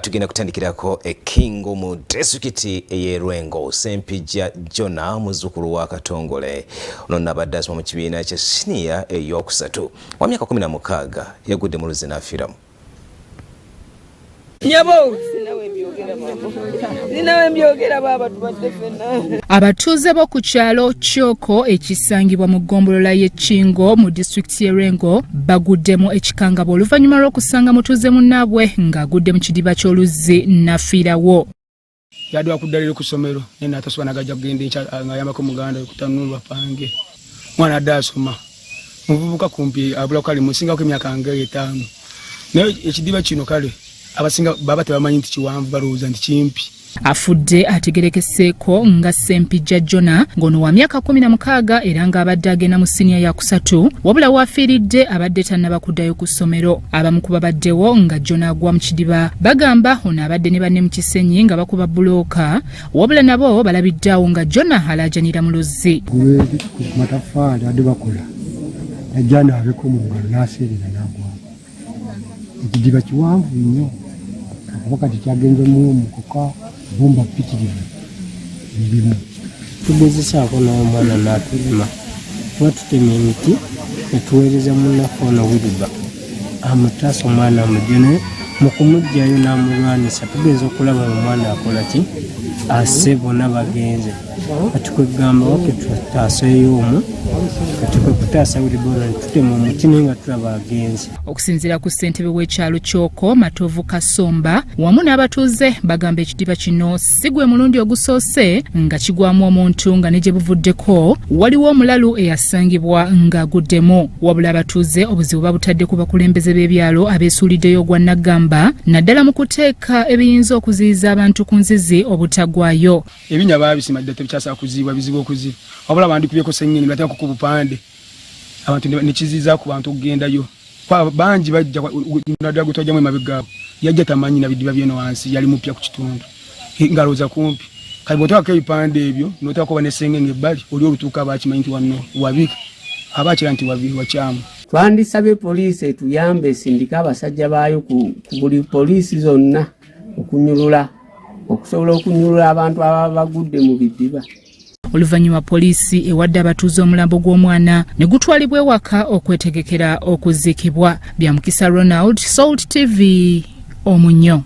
Tugenda kutandikirako Kingo mu disitulikiti ey'Erwengo. Sempijja Jona muzzukulu wa Katongole ono nabadde asoma mu kibiina kya siniya ey'okusatu wa myaka 16 yagudde mu luzzi n'afiiramu. Abatuuze bo ku kyalo Kyoko ekisangibwa mu ggombolola y'e Kingo mu disitulikiti y'Erwengo baguddemu ekikangabo oluvannyuma lw'okusanga mutuuze munnaabwe ng'agudde mu kidiba ky'oluzzi n'afiirawo. Yadwa kuddalira ku ssomero nena atasobola nagajja kugenda ng'ayambako muganda okutanulwa pange mwana adde asoma muvubuka kumpi abula kali musingako emyaka nga 5 naye ekidiba kino kale abasinga baba tebamanyi nti kiwanvu balowooza nti kimpi. Afudde ategerekeseeko nga Sempijja Jona ng'ono wa myaka 16 era ng'abadde agenda mu siniya ya kusatu wabula waafiiridde abadde tannaba kuddayo ku ssomero. Abamu ku babaddewo nga Jona agwa mu kidiba bagamba ono abadde ne banne mu kisenyi nga bakuba bulooka wabula nabo balabiddeawo nga Jona alaajanira mu luzzi. Mataffaali adde bakola ajja n'abeko mu ngalo n'aseerera n'agwa. Ekidiba kiwanvu nnyo wakati kyagenzemu omukoka bumba pitirivu bibimu. Tugezesaako n'omwana n'atulima tuba tutema emiti netuweereza munnaffe ono Wiriba amutaasa omwana amujene mu kumugjayo n'amulwanisa tugenza okulaba omwana akola ki asse bonna bagenze kati kwegamba wake tutaaseeyo omu kati kwe kutaasa Wiriba ono netutema omuti naye nga tulaba agenze. Okusinziira ku ssentebe w'ekyalo Kyoko Matovu Kasomba wamu n'abatuuze bagamba ekidiba kino si gwe mulundi ogusoose nga kigwamu omuntu nga ne gye buvuddeko waliwo omulalu eyasangibwa ng'aguddemu wabula abatuuze obuzibu babutadde ku bakulembeze b'ebyalo abeesuuliddeyo ogwa Nagamba naddala mu kuteeka ebiyinza okuziyiza abantu ku nzizi obutagwayo. Ebinya baabisima ddala tebikyasa kuziibwa bizibu okuziba wabula bandikubyeko ssennyini bateekako ku bupande abantu nekiziyiza ku bantu okugendayo bangi bajja naddala gutwajjamu emabeggaabo yajja tamanyi na bidiba byeno wansi yali mupya ku kitundu ngalooza kumpi kati bw'oteekako ebipande ebyo n'oteekako banesengenge ebbali oli olutuuka abaakimanyi nti wanno wabika abaakira nti wakyamu. Twandisabye poliisi etuyambe esindika abasajja baayo ku buli poliisi zonna okusobola okunyulula abantu ababa bagudde mu bidiba. Oluvannyuma poliisi ewadde abatuuze omulambo gw'omwana ne gutwalibwa ewaka okwetegekera okuziikibwa. Byamukisa Ronald, Salt TV, Omunyo.